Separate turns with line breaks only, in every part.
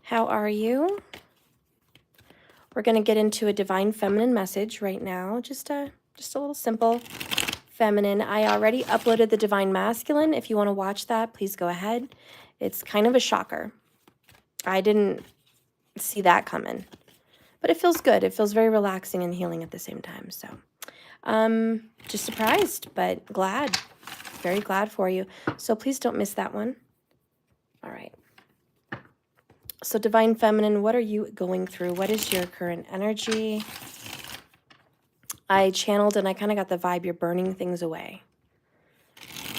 How are you? We're going to get into a divine feminine message right now. Just a little simple feminine. I already uploaded the divine masculine. If you want to watch that, please go ahead. It's kind of a shocker. I didn't see that coming, but it feels good. It feels very relaxing and healing at the same time. So, just surprised, but glad, very glad for you. So please don't miss that one. All right. So divine feminine, what are you going through? What is your current energy? I channeled and I kind of got the vibe you're burning things away.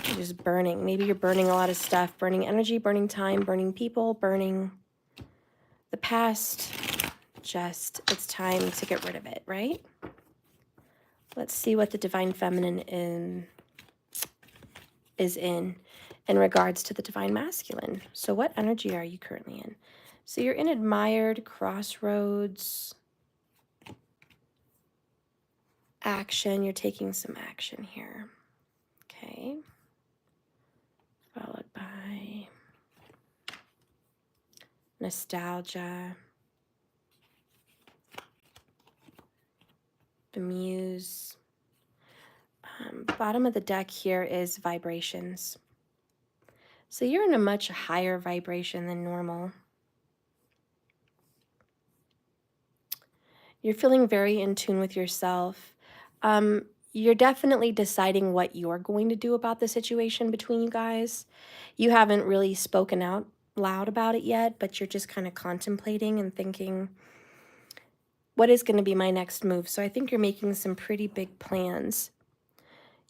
You're just burning. Maybe you're burning a lot of stuff, burning energy, burning time, burning people, burning the past. Just, it's time to get rid of it, right? Let's see what the divine feminine is in regards to the divine masculine. So what energy are you currently in? So you're in admired, crossroads, action. You're taking some action here. Okay. Followed by nostalgia, the muse. Bottom of the deck here is vibrations. So you're in a much higher vibration than normal. You're feeling very in tune with yourself. You're definitely deciding what you're going to do about the situation between you guys. You haven't really spoken out loud about it yet, but you're just kind of contemplating and thinking, what is going to be my next move? So I think you're making some pretty big plans.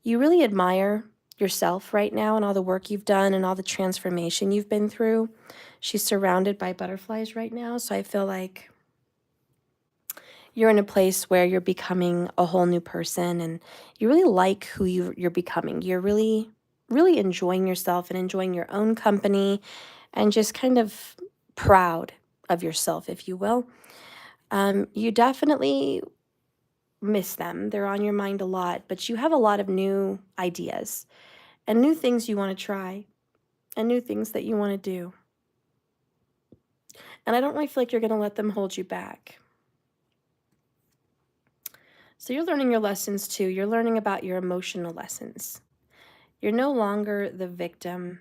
You really admire yourself right now and all the work you've done and all the transformation you've been through. She's surrounded by butterflies right now, so I feel like you're in a place where you're becoming a whole new person and you really like who you're becoming. You're really, really enjoying yourself and enjoying your own company and just kind of proud of yourself, if you will. You definitely miss them. They're on your mind a lot, but you have a lot of new ideas and new things you want to try and new things that you want to do. And I don't really feel like you're going to let them hold you back. So you're learning your lessons too. You're learning about your emotional lessons. You're no longer the victim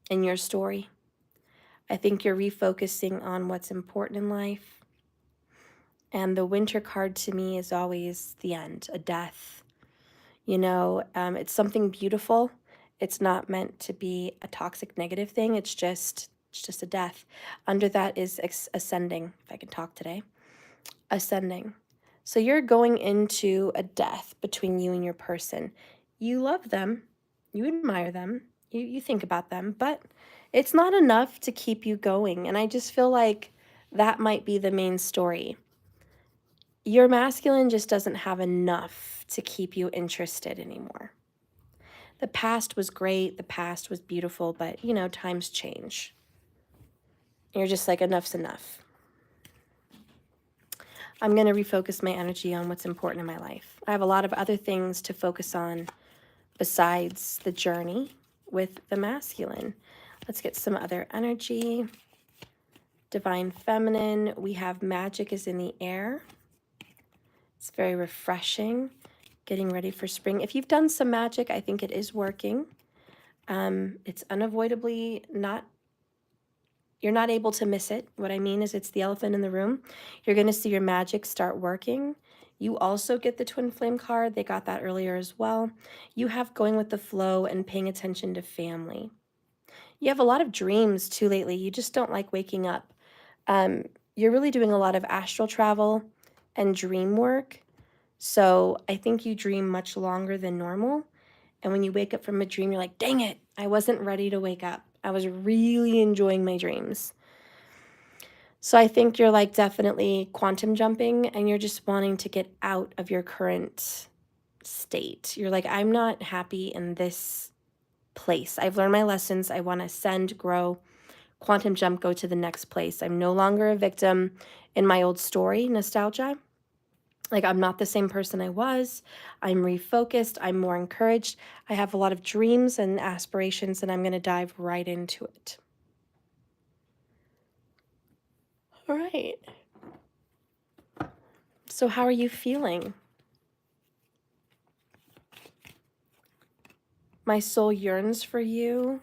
in your story. I think you're refocusing on what's important in life. And the winter card to me is always the end, a death. You know, it's something beautiful. It's not meant to be a toxic negative thing. It's just a death. Under that is ascending, if I can talk today. Ascending. So you're going into a death between you and your person. You love them. You admire them. You think about them. But it's not enough to keep you going. And I just feel like that might be the main story. Your masculine just doesn't have enough to keep you interested anymore. The past was great. The past was beautiful. But, you know, times change. You're just like, enough's enough. I'm going to refocus my energy on what's important in my life. I have a lot of other things to focus on besides the journey with the masculine. Let's get some other energy. Divine feminine. We have magic is in the air. It's very refreshing. Getting ready for spring. If you've done some magic, I think it is working. It's unavoidably not, you're not able to miss it. What I mean is it's the elephant in the room. You're going to see your magic start working. You also get the twin flame card. They got that earlier as well. You have going with the flow and paying attention to family. You have a lot of dreams too lately. You just don't like waking up. You're really doing a lot of astral travel and dream work. So I think you dream much longer than normal. And when you wake up from a dream, you're like, dang it, I wasn't ready to wake up. I was really enjoying my dreams. So I think you're like definitely quantum jumping and you're just wanting to get out of your current state. You're like, I'm not happy in this place. I've learned my lessons. I want to ascend, grow, quantum jump, go to the next place. I'm no longer a victim in my old story, nostalgia. Like, I'm not the same person I was. I'm refocused. I'm more encouraged. I have a lot of dreams and aspirations, and I'm going to dive right into it. All right. So how are you feeling? My soul yearns for you.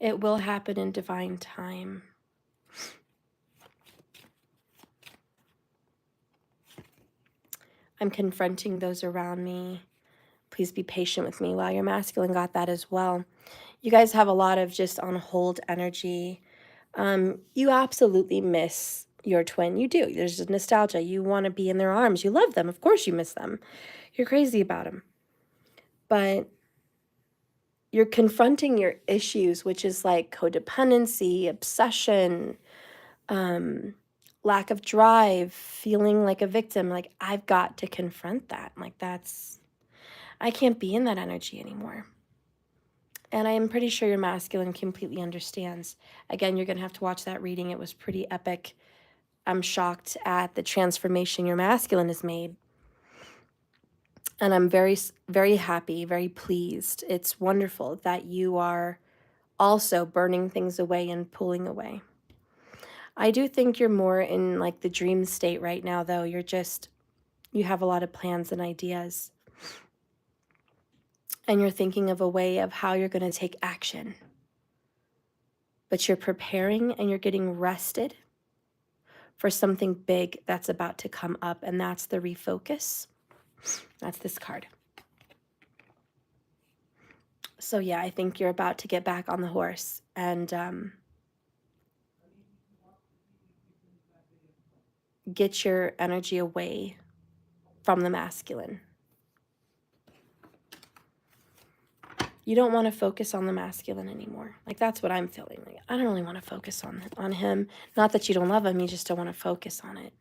It will happen in divine time. I'm confronting those around me. Please be patient with me. Wow, your masculine got that as well. You guys have a lot of just on hold energy. You absolutely miss your twin. You do. There's nostalgia. You want to be in their arms. You love them. Of course you miss them. You're crazy about them. But you're confronting your issues, which is like codependency, obsession, lack of drive, feeling like a victim. Like, I've got to confront that. Like, I can't be in that energy anymore. And I am pretty sure your masculine completely understands. Again, you're going to have to watch that reading. It was pretty epic. I'm shocked at the transformation your masculine has made. And I'm very, very happy, very pleased. It's wonderful that you are also burning things away and pulling away. I do think you're more in like the dream state right now, though. You have a lot of plans and ideas. And you're thinking of a way of how you're going to take action. But you're preparing and you're getting rested for something big that's about to come up. And that's the refocus. That's this card. So yeah, I think you're about to get back on the horse and get your energy away from the masculine. You don't want to focus on the masculine anymore. Like, that's what I'm feeling. Like, I don't really want to focus on him. Not that you don't love him, you just don't want to focus on it.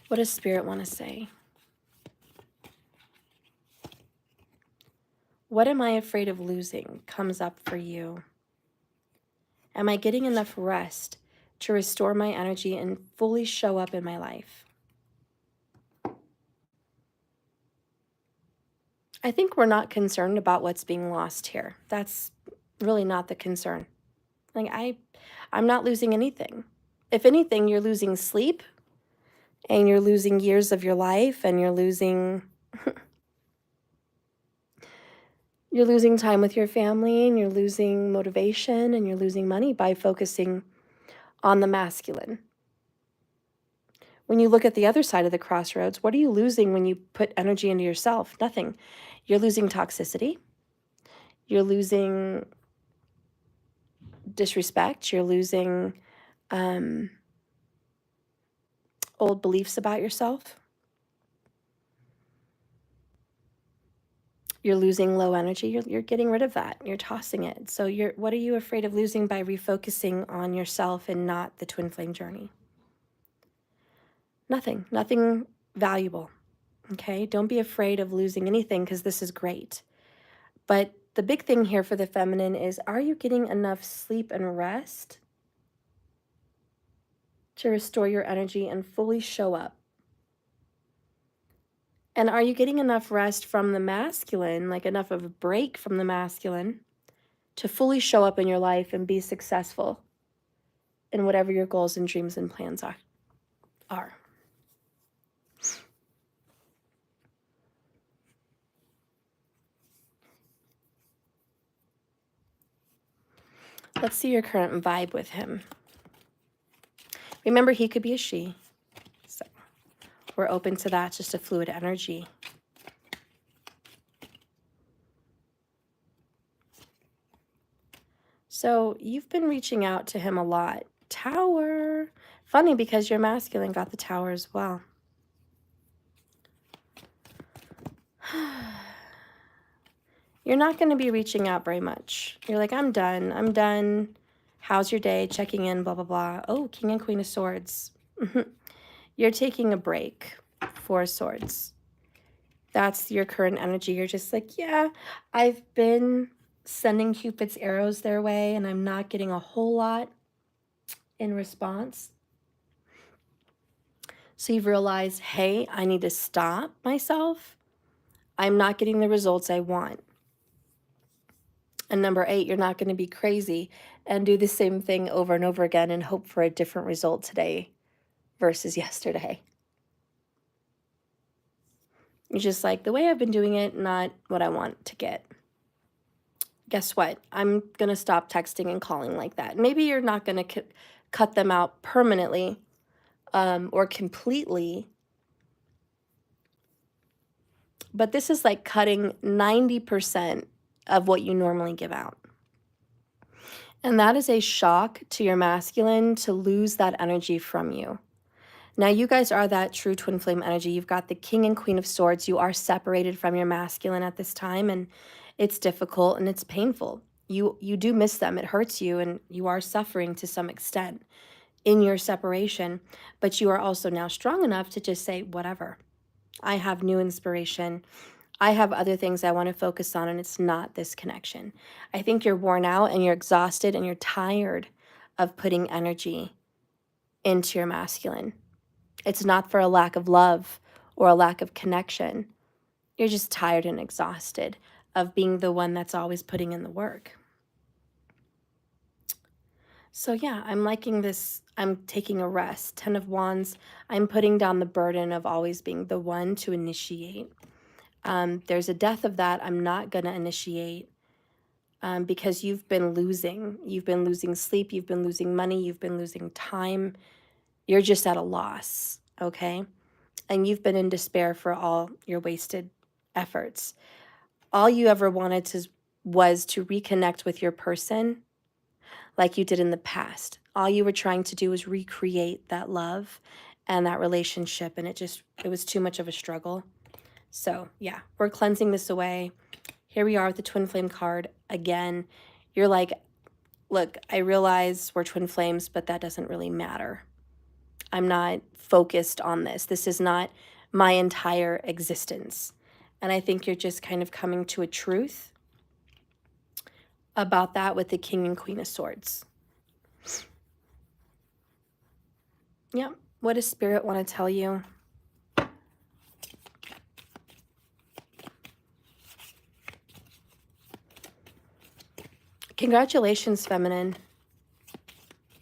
What does Spirit want to say? What am I afraid of losing comes up for you. Am I getting enough rest to restore my energy and fully show up in my life? I think we're not concerned about what's being lost here. That's really not the concern. Like, I'm not losing anything. If anything, you're losing sleep and you're losing years of your life and you're losing time with your family and you're losing motivation and you're losing money by focusing on the masculine. When you look at the other side of the crossroads, what are you losing when you put energy into yourself? Nothing. You're losing toxicity. You're losing disrespect. You're losing old beliefs about yourself. You're losing low energy. You're getting rid of that. You're tossing it. So what are you afraid of losing by refocusing on yourself and not the twin flame journey? Nothing valuable. Okay? Don't be afraid of losing anything because this is great. But the big thing here for the feminine is, are you getting enough sleep and rest to restore your energy and fully show up? And are you getting enough rest from the masculine, like enough of a break from the masculine, to fully show up in your life and be successful in whatever your goals and dreams and plans are? Let's see your current vibe with him. Remember, he could be a she. So we're open to that, just a fluid energy. So you've been reaching out to him a lot. Tower. Funny, because your masculine got the Tower as well. You're not going to be reaching out very much. You're like, I'm done. How's your day? Checking in, blah, blah, blah. Oh, King and Queen of Swords. You're taking a break. Four of Swords. That's your current energy. You're just like, yeah, I've been sending Cupid's arrows their way and I'm not getting a whole lot in response. So you've realized, hey, I need to stop myself. I'm not getting the results I want. And number 8, you're not going to be crazy and do the same thing over and over again and hope for a different result today versus yesterday. You're just like, the way I've been doing it, not what I want to get. Guess what? I'm going to stop texting and calling like that. Maybe you're not going to cut them out permanently or completely. But this is like cutting 90% of what you normally give out. And that is a shock to your masculine to lose that energy from you. Now, you guys are that true twin flame energy. You've got the King and Queen of Swords. You are separated from your masculine at this time, and it's difficult and it's painful. You do miss them. It hurts you, and you are suffering to some extent in your separation. But you are also now strong enough to just say, whatever. I have new inspiration. I have other things I want to focus on, and it's not this connection. I think you're worn out and you're exhausted and you're tired of putting energy into your masculine. It's not for a lack of love or a lack of connection. You're just tired and exhausted of being the one that's always putting in the work. So yeah, I'm liking this. I'm taking a rest. 10 of Wands. I'm putting down the burden of always being the one to initiate. There's a death of that. I'm not going to initiate because you've been losing. You've been losing sleep. You've been losing money. You've been losing time. You're just at a loss, okay? And you've been in despair for all your wasted efforts. All you ever wanted was to reconnect with your person like you did in the past. All you were trying to do was recreate that love and that relationship, and it was too much of a struggle. So yeah, we're cleansing this away. Here we are with the twin flame card again. You're like, look, I realize we're twin flames, but that doesn't really matter. I'm not focused on this. This is not my entire existence. And I think you're just kind of coming to a truth about that with the King and Queen of Swords. Yep. What does Spirit want to tell you? Congratulations, feminine.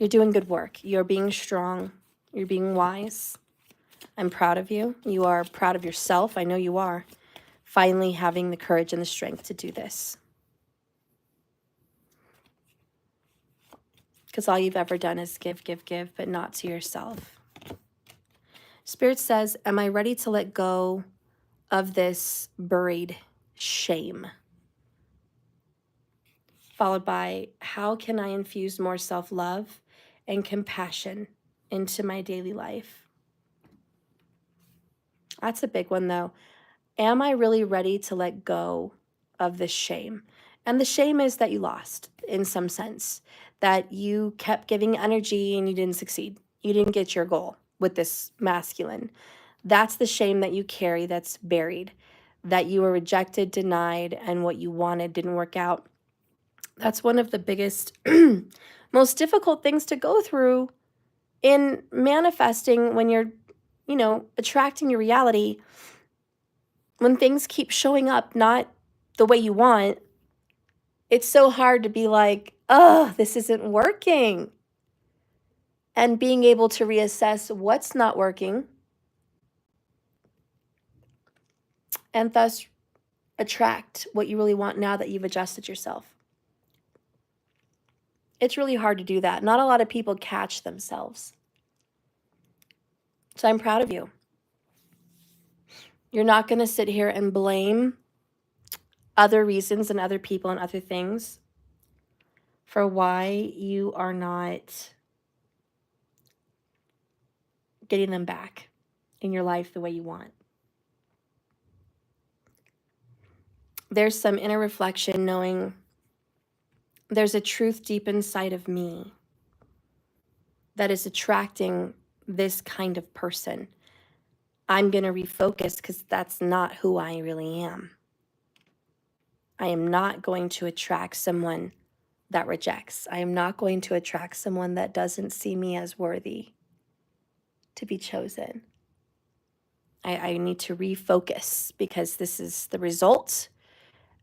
You're doing good work. You're being strong. You're being wise. I'm proud of you. You are proud of yourself. I know you are. Finally having the courage and the strength to do this. Because all you've ever done is give, give, give, but not to yourself. Spirit says, am I ready to let go of this buried shame? Followed by, how can I infuse more self-love and compassion into my daily life? That's a big one, though. Am I really ready to let go of this shame? And the shame is that you lost in some sense, that you kept giving energy and you didn't succeed. You didn't get your goal with this masculine. That's the shame that you carry that's buried, that you were rejected, denied, and what you wanted didn't work out. That's one of the biggest, most difficult things to go through in manifesting when you're, attracting your reality. When things keep showing up not the way you want, it's so hard to be like, oh, this isn't working. And being able to reassess what's not working and thus attract what you really want now that you've adjusted yourself. It's really hard to do that. Not a lot of people catch themselves. So I'm proud of you. You're not going to sit here and blame other reasons and other people and other things for why you are not getting them back in your life the way you want. There's some inner reflection knowing there's a truth deep inside of me that is attracting this kind of person. I'm going to refocus because that's not who I really am. I am not going to attract someone that rejects. I am not going to attract someone that doesn't see me as worthy to be chosen. I need to refocus because this is the result,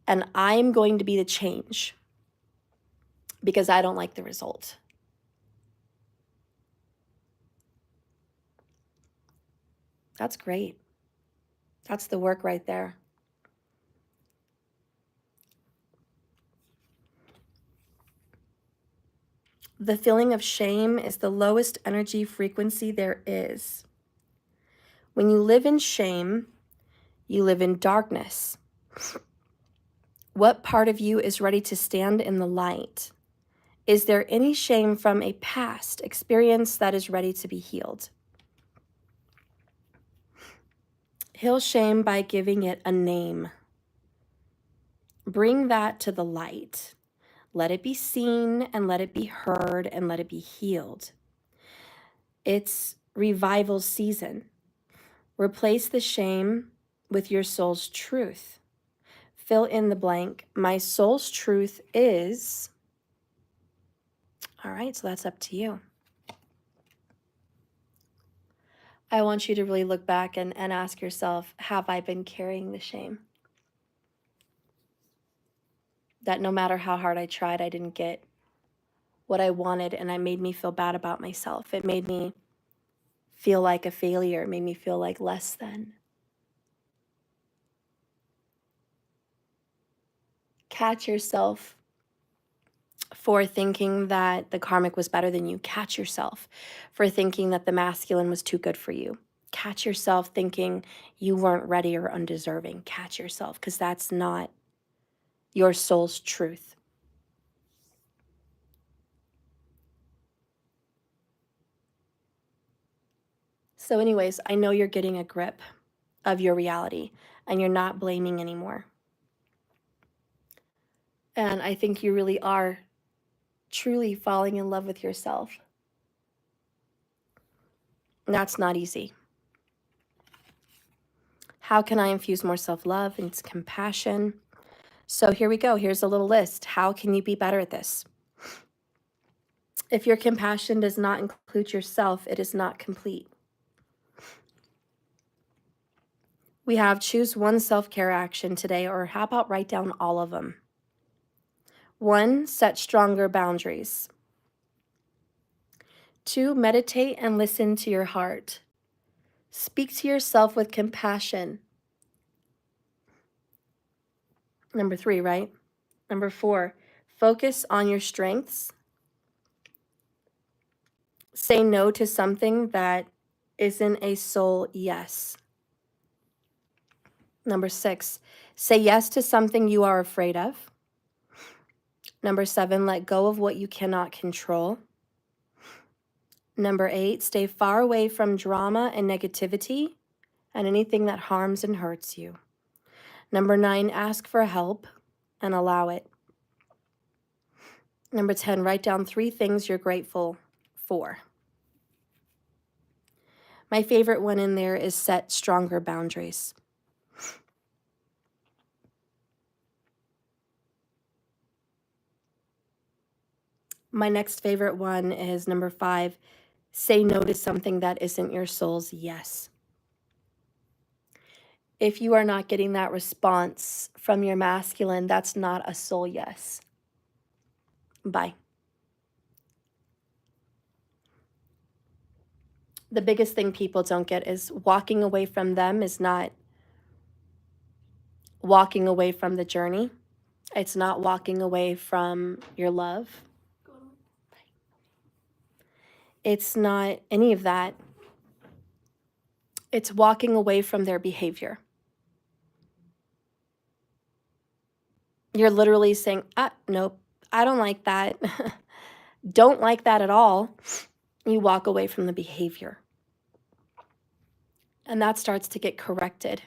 and I'm going to be the change because I don't like the result. That's great. That's the work right there. The feeling of shame is the lowest energy frequency there is. When you live in shame, you live in darkness. What part of you is ready to stand in the light? Is there any shame from a past experience that is ready to be healed? Heal shame by giving it a name. Bring that to the light. Let it be seen and let it be heard and let it be healed. It's revival season. Replace the shame with your soul's truth. Fill in the blank. My soul's truth is... All right, so that's up to you. I want you to really look back and ask yourself, have I been carrying the shame? That no matter how hard I tried, I didn't get what I wanted, and it made me feel bad about myself. It made me feel like a failure. It made me feel like less than. Catch yourself for thinking that the karmic was better than you. Catch yourself for thinking that the masculine was too good for you. Catch yourself thinking you weren't ready or undeserving. Catch yourself, because that's not your soul's truth. So anyways, I know you're getting a grip of your reality and you're not blaming anymore. And I think you really are truly falling in love with yourself. And that's not easy. How can I infuse more self-love and compassion? So here we go. Here's a little list. How can you be better at this? If your compassion does not include yourself, it is not complete. We have choose one self-care action today, or how about write down all of them? 1, set stronger boundaries. 2, meditate and listen to your heart. Speak to yourself with compassion. Number 3, right? Number 4, focus on your strengths. Say no to something that isn't a soul yes. Number 6, say yes to something you are afraid of. Number 7, let go of what you cannot control. Number 8, stay far away from drama and negativity and anything that harms and hurts you. Number 9, ask for help and allow it. Number 10, write down 3 things you're grateful for. My favorite one in there is set stronger boundaries. My next favorite one is number 5, say no to something that isn't your soul's yes. If you are not getting that response from your masculine, that's not a soul yes. Bye. The biggest thing people don't get is walking away from them is not walking away from the journey. It's not walking away from your love. It's not any of that. It's walking away from their behavior. You're literally saying, nope, I don't like that. Don't like that at all. You walk away from the behavior. And that starts to get corrected.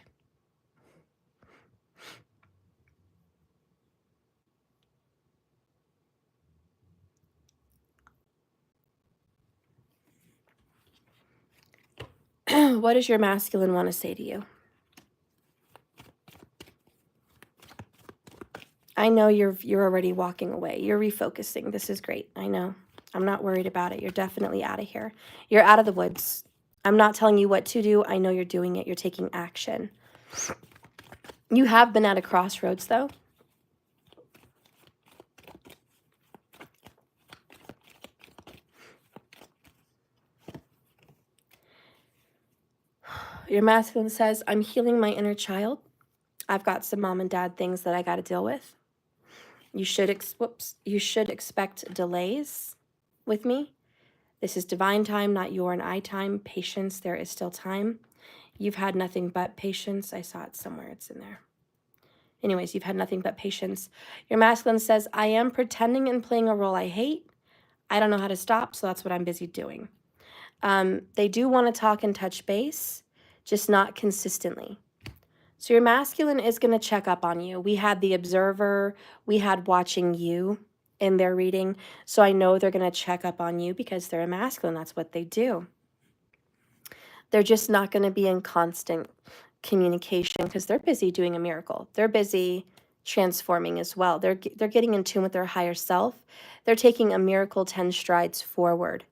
What does your masculine want to say to you? I know you're already walking away. You're refocusing. This is great. I know. I'm not worried about it. You're definitely out of here. You're out of the woods. I'm not telling you what to do. I know you're doing it. You're taking action. You have been at a crossroads, though. Your masculine says, I'm healing my inner child. I've got some mom and dad things that I got to deal with. You should expect delays with me. This is divine time, not your and I time. Patience, there is still time. You've had nothing but patience. I saw it somewhere. It's in there. Anyways, you've had nothing but patience. Your masculine says, I am pretending and playing a role I hate. I don't know how to stop, so that's what I'm busy doing. They do want to talk and touch base, just not consistently. So your masculine is going to check up on you. We had the observer, we had watching you in their reading. So I know they're going to check up on you because they're a masculine. That's what they do. They're just not going to be in constant communication because they're busy doing a miracle. They're busy transforming as well. They're getting in tune with their higher self. They're taking a miracle 10 strides forward.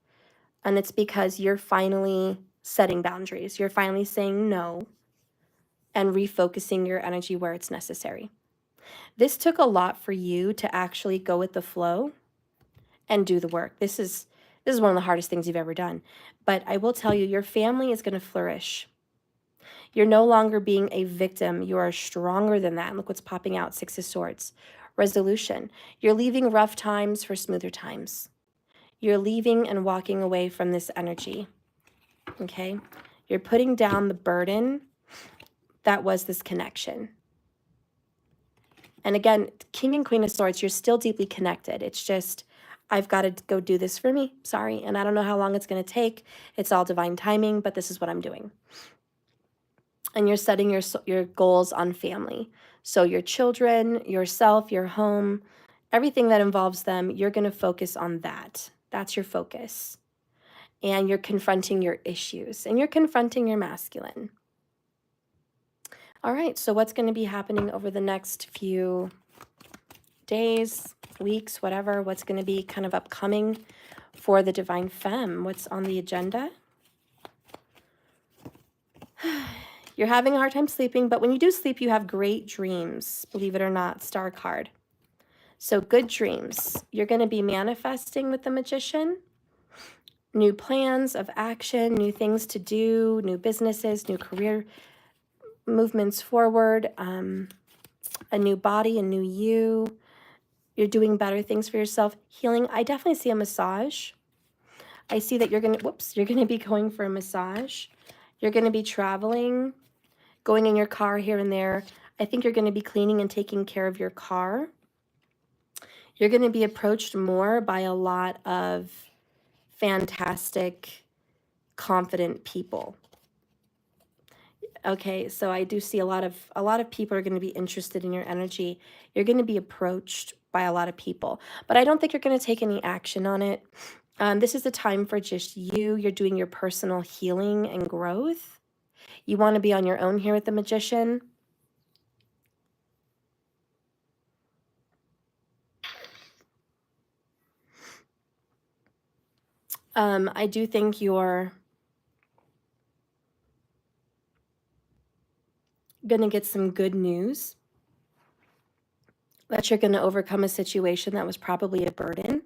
And it's because you're finally setting boundaries. You're finally saying no and refocusing your energy where it's necessary. This took a lot for you to actually go with the flow and do the work. This is one of the hardest things you've ever done. But I will tell you, your family is going to flourish. You're no longer being a victim. You are stronger than that. And look what's popping out, 6 of Swords. Resolution. You're leaving rough times for smoother times. You're leaving and walking away from this energy. Okay? You're putting down the burden that was this connection. And again, King and Queen of Swords, you're still deeply connected. It's just, I've got to go do this for me. Sorry. And I don't know how long it's going to take. It's all divine timing, but this is what I'm doing. And you're setting your goals on family. So your children, yourself, your home, everything that involves them, you're going to focus on that. That's your focus. And you're confronting your issues. And you're confronting your masculine. All right, so what's going to be happening over the next few days, weeks, whatever? What's going to be kind of upcoming for the Divine Femme? What's on the agenda? You're having a hard time sleeping, but when you do sleep, you have great dreams, believe it or not, Star card. So good dreams. You're going to be manifesting with the Magician. New plans of action, new things to do, new businesses, new career movements forward, a new body, a new you. You're doing better things for yourself. Healing. I definitely see a massage. I see that you're going to be going for a massage. You're going to be traveling, going in your car here and there. I think you're going to be cleaning and taking care of your car. You're going to be approached more by a lot of fantastic, confident people. Okay, so I do see a lot of people are going to be interested in your energy. You're going to be approached by a lot of people, but I don't think you're going to take any action on it. This is a time for just you. You're doing your personal healing and growth. You want to be on your own here with the Magician. I do think you're going to get some good news that you're going to overcome a situation that was probably a burden.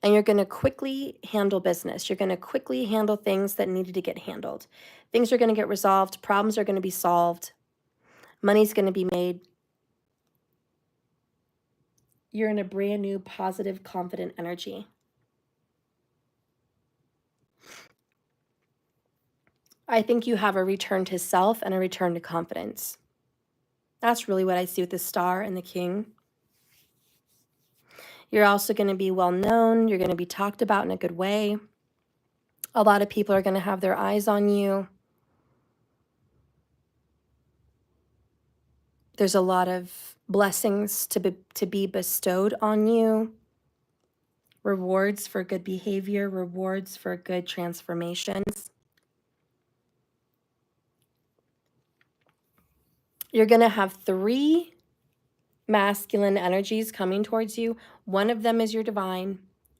And you're going to quickly handle business. You're going to quickly handle things that needed to get handled. Things are going to get resolved. Problems are going to be solved. Money's going to be made. You're in a brand new, positive, confident energy. I think you have a return to self and a return to confidence. That's really what I see with the Star and the King. You're also going to be well known. You're going to be talked about in a good way. A lot of people are going to have their eyes on you. There's a lot of blessings to be bestowed on you. Rewards for good behavior, rewards for good transformations. You're going to have 3 masculine energies coming towards you. One of them is your divine,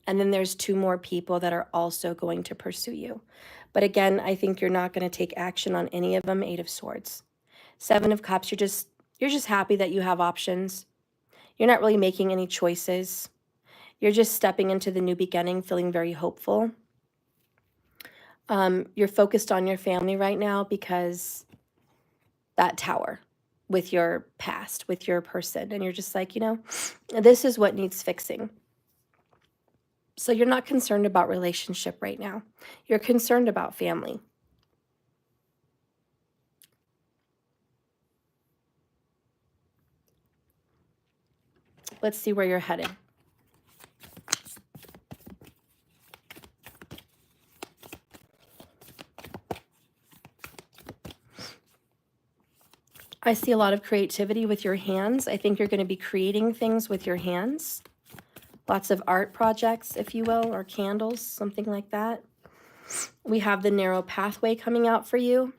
And then there's 2 more people that are also going to pursue you. But again, I think you're not going to take action on any of them. 8 of Swords. 7 of Cups, you're just happy that you have options. You're not really making any choices. You're just stepping into the new beginning, feeling very hopeful. You're focused on your family right now because that tower with your past, with your person, and you're just like, this is what needs fixing. So you're not concerned about relationship right now. You're concerned about family. Let's see where you're headed. I see a lot of creativity with your hands. I think you're going to be creating things with your hands. Lots of art projects, if you will, or candles, something like that. We have the narrow pathway coming out for you.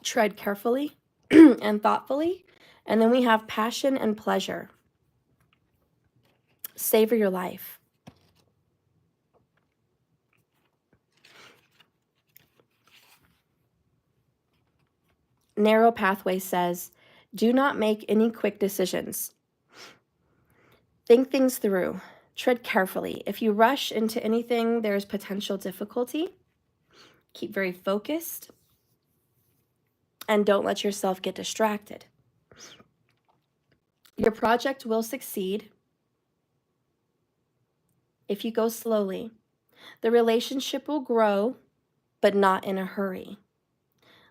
Tread carefully and thoughtfully. And then we have passion and pleasure. Savor your life. Narrow pathway says, do not make any quick decisions. Think things through. Tread carefully. If you rush into anything, there's potential difficulty. Keep very focused. And don't let yourself get distracted. Your project will succeed if you go slowly. The relationship will grow, but not in a hurry.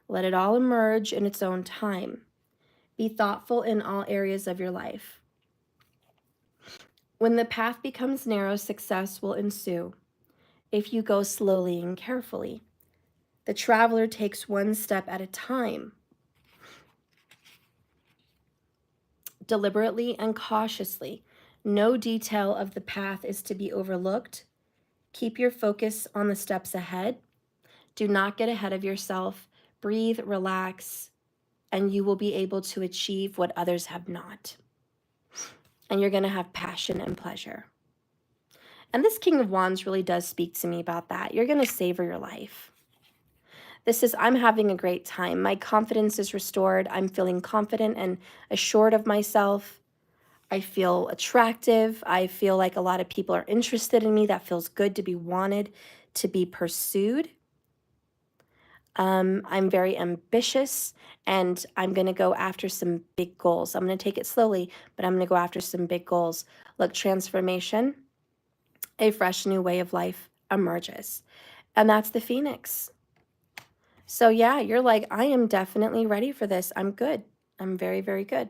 Let it all emerge in its own time. Be thoughtful in all areas of your life. When the path becomes narrow, success will ensue if you go slowly and carefully. The traveler takes one step at a time, deliberately and cautiously. No detail of the path is to be overlooked. Keep your focus on the steps ahead. Do not get ahead of yourself. Breathe, relax, and you will be able to achieve what others have not. And you're going to have passion and pleasure. And this King of Wands really does speak to me about that. You're going to savor your life. This is, I'm having a great time. My confidence is restored. I'm feeling confident and assured of myself. I feel attractive. I feel like a lot of people are interested in me. That feels good to be wanted, to be pursued. I'm very ambitious, and I'm going to go after some big goals. I'm going to take it slowly, but I'm going to go after some big goals. Look, transformation, a fresh new way of life emerges. And that's the Phoenix. So yeah, you're like, I am definitely ready for this. I'm good. I'm very, very good.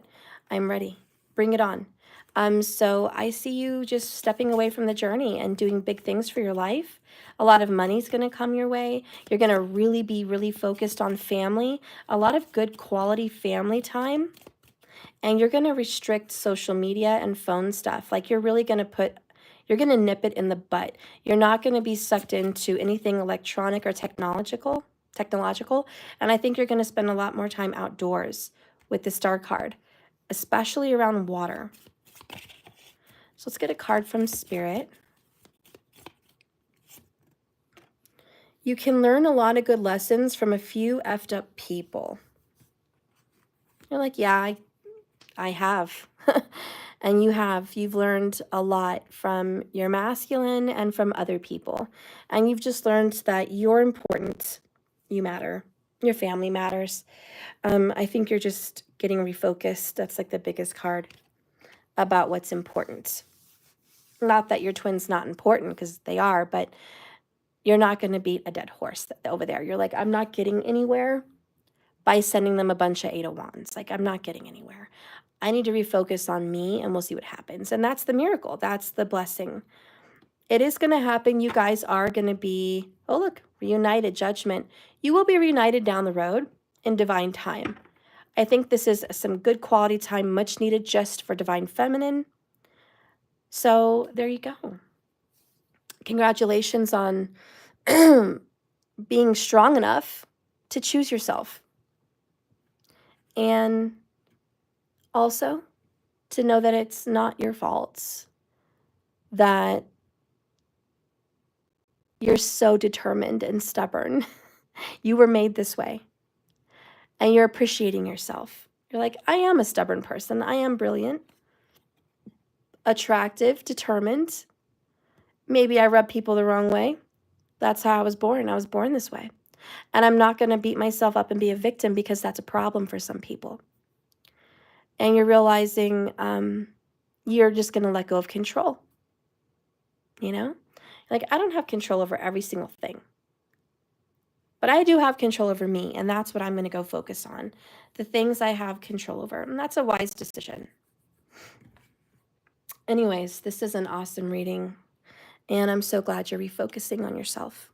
I'm ready. Bring it on. So I see you just stepping away from the journey and doing big things for your life. A lot of money's going to come your way. You're going to really be focused on family, a lot of good quality family time. And you're going to restrict social media and phone stuff. Like you're really going to you're going to nip it in the butt. You're not going to be sucked into anything electronic or technological. And I think you're going to spend a lot more time outdoors with the Star card, especially around water. So let's get a card from Spirit. You can learn a lot of good lessons from a few effed up people. You're like, yeah, I have. And you've learned a lot from your masculine and from other people. And you've just learned that you're important. You matter. Your family matters. I think you're just getting refocused. That's like the biggest card about what's important. Not that your twin's not important, because they are, but you're not going to beat a dead horse over there. You're like, I'm not getting anywhere by sending them a bunch of 8 of Wands. Like, I'm not getting anywhere. I need to refocus on me, and we'll see what happens. And that's the miracle. That's the blessing. It is going to happen. You guys are going to be, oh, look, reunited, judgment. You will be reunited down the road in divine time. I think this is some good quality time, much needed just for divine feminine. So there you go. Congratulations on being strong enough to choose yourself. And also to know that it's not your fault, that You're so determined and stubborn. You were made this way. And you're appreciating yourself. You're like, I am a stubborn person. I am brilliant, attractive, determined. Maybe I rub people the wrong way. That's how I was born. I was born this way. And I'm not going to beat myself up and be a victim because that's a problem for some people. And you're realizing you're just going to let go of control. You know? Like, I don't have control over every single thing. But I do have control over me, and that's what I'm going to go focus on. The things I have control over. And that's a wise decision. Anyways, this is an awesome reading. And I'm so glad you're refocusing on yourself.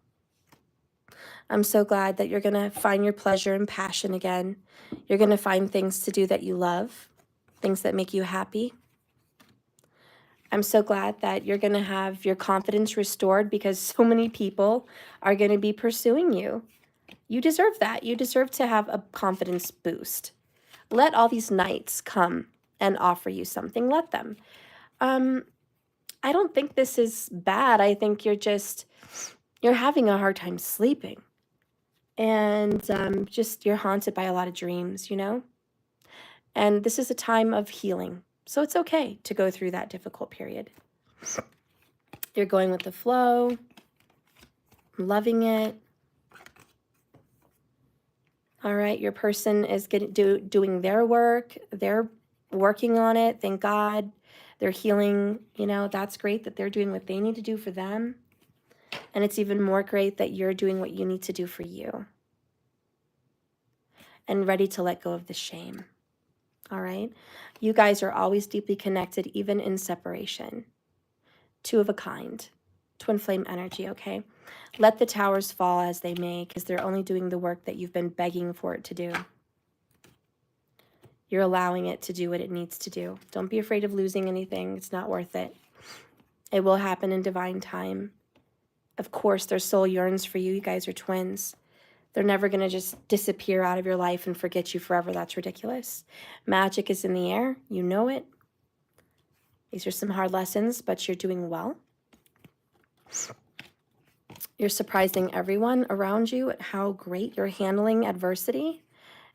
I'm so glad that you're going to find your pleasure and passion again. You're going to find things to do that you love, things that make you happy. I'm so glad that you're going to have your confidence restored because so many people are going to be pursuing you. You deserve that. You deserve to have a confidence boost. Let all these knights come and offer you something. Let them. I don't think this is bad. I think you're having a hard time sleeping. And you're haunted by a lot of dreams, you know? And this is a time of healing. So it's okay to go through that difficult period. You're going with the flow, loving it. All right, your person is doing their work. They're working on it. Thank God. They're healing. You know, that's great that they're doing what they need to do for them. And it's even more great that you're doing what you need to do for you. And ready to let go of the shame. All right? You guys are always deeply connected, even in separation. Two of a kind. Twin flame energy, okay? Let the towers fall as they may, because they're only doing the work that you've been begging for it to do. You're allowing it to do what it needs to do. Don't be afraid of losing anything. It's not worth it. It will happen in divine time. Of course, their soul yearns for you. You guys are twins. They're never going to just disappear out of your life and forget you forever. That's ridiculous. Magic is in the air. You know it. These are some hard lessons, but you're doing well. You're surprising everyone around you at how great you're handling adversity.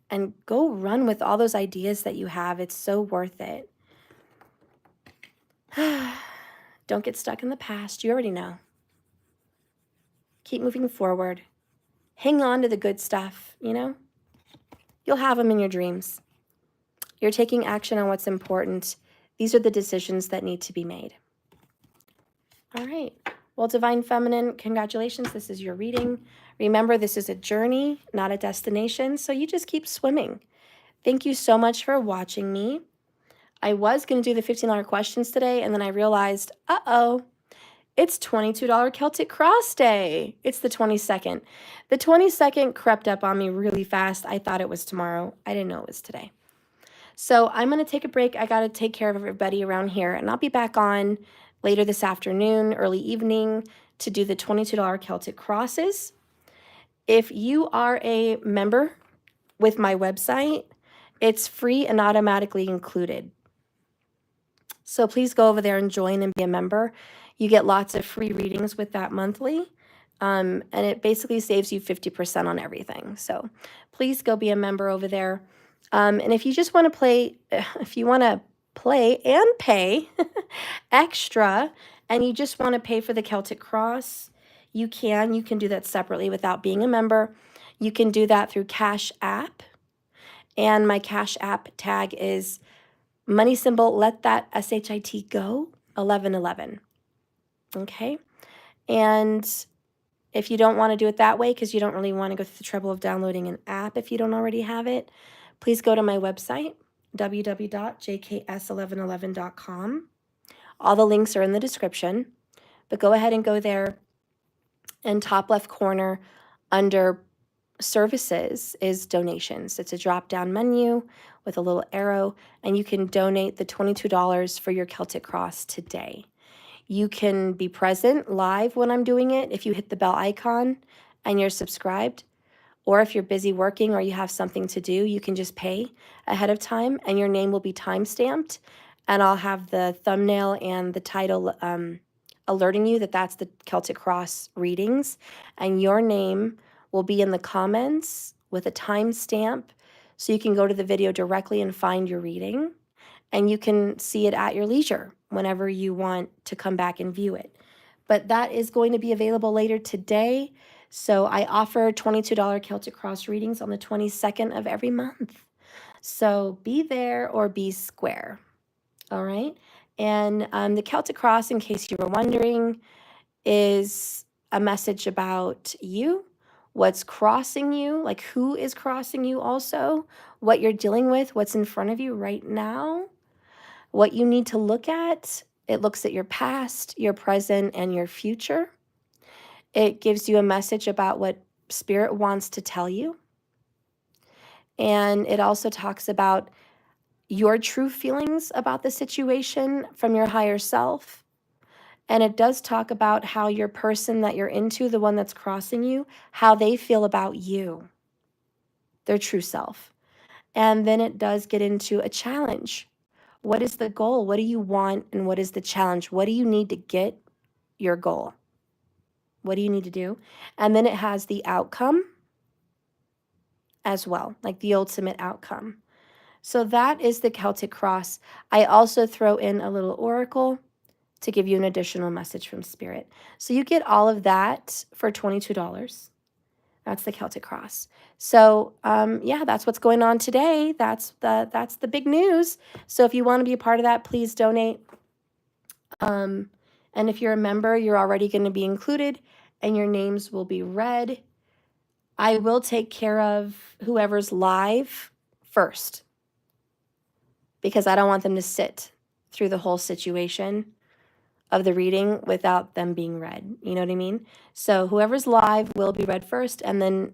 And go run with all those ideas that you have. It's so worth it. Don't get stuck in the past. You already know. Keep moving forward. Hang on to the good stuff, you know? You'll have them in your dreams. You're taking action on what's important. These are the decisions that need to be made. All right. Well, Divine Feminine, congratulations. This is your reading. Remember, this is a journey, not a destination, so you just keep swimming. Thank you so much for watching me. I was going to do the $15 questions today, and then I realized, it's $22 Celtic Cross Day. It's the 22nd. The 22nd crept up on me really fast. I thought it was tomorrow. I didn't know it was today. So I'm going to take a break. I got to take care of everybody around here, and I'll be back on later this afternoon, early evening, to do the $22 Celtic Crosses. If you are a member with my website, it's free and automatically included. So please go over there and join and be a member. You get lots of free readings with that monthly, and it basically saves you 50% on everything. So please go be a member over there. And if you just want to play, if you want to play and pay extra, and you just want to pay for the Celtic Cross, you can do that separately without being a member. You can do that through Cash App, and my Cash App tag is money symbol, let that SHIT go, 1111. Okay? And if you don't want to do it that way, because you don't really want to go through the trouble of downloading an app if you don't already have it, please go to my website, www.jks1111.com. All the links are in the description, but go ahead and go there, and top left corner under services is donations. It's a drop-down menu with a little arrow, and you can donate the $22 for your Celtic Cross today. You can be present live when I'm doing it if you hit the bell icon and you're subscribed. Or if you're busy working or you have something to do, you can just pay ahead of time, and your name will be time-stamped, and I'll have the thumbnail and the title alerting you that that's the Celtic Cross readings, and your name will be in the comments with a timestamp, so you can go to the video directly and find your reading, and you can see it at your leisure whenever you want to come back and view it. But that is going to be available later today. So I offer $22 Celtic Cross readings on the 22nd of every month. So be there or be square. All right. And the Celtic Cross, in case you were wondering, is a message about you, what's crossing you, like who is crossing you also, what you're dealing with, what's in front of you right now, what you need to look at. It looks at your past, your present, and your future. It gives you a message about what Spirit wants to tell you. And it also talks about your true feelings about the situation from your higher self. And it does talk about how your person that you're into, the one that's crossing you, how they feel about you, their true self. And then it does get into a challenge. What is the goal? What do you want? And what is the challenge? What do you need to get your goal? What do you need to do? And then it has the outcome as well, like the ultimate outcome. So that is the Celtic Cross. I also throw in a little oracle to give you an additional message from Spirit. So you get all of that for $22. That's the Celtic Cross. So yeah, that's what's going on today. That's the big news. So if you want to be a part of that, please donate. And if you're a member, you're already going to be included and your names will be read. I will take care of whoever's live first, because I don't want them to sit through the whole situation of the reading without them being read. You know what I mean? So whoever's live will be read first, and then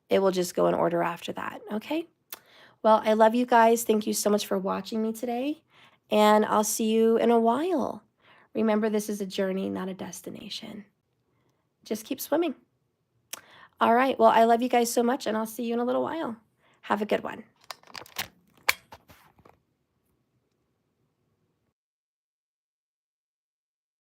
it will just go in order after that. Okay? Well, I love you guys. Thank you so much for watching me today, and I'll see you in a while. Remember, this is a journey, not a destination. Just keep swimming. All right. Well, I love you guys so much, and I'll see you in a little while. Have a good one.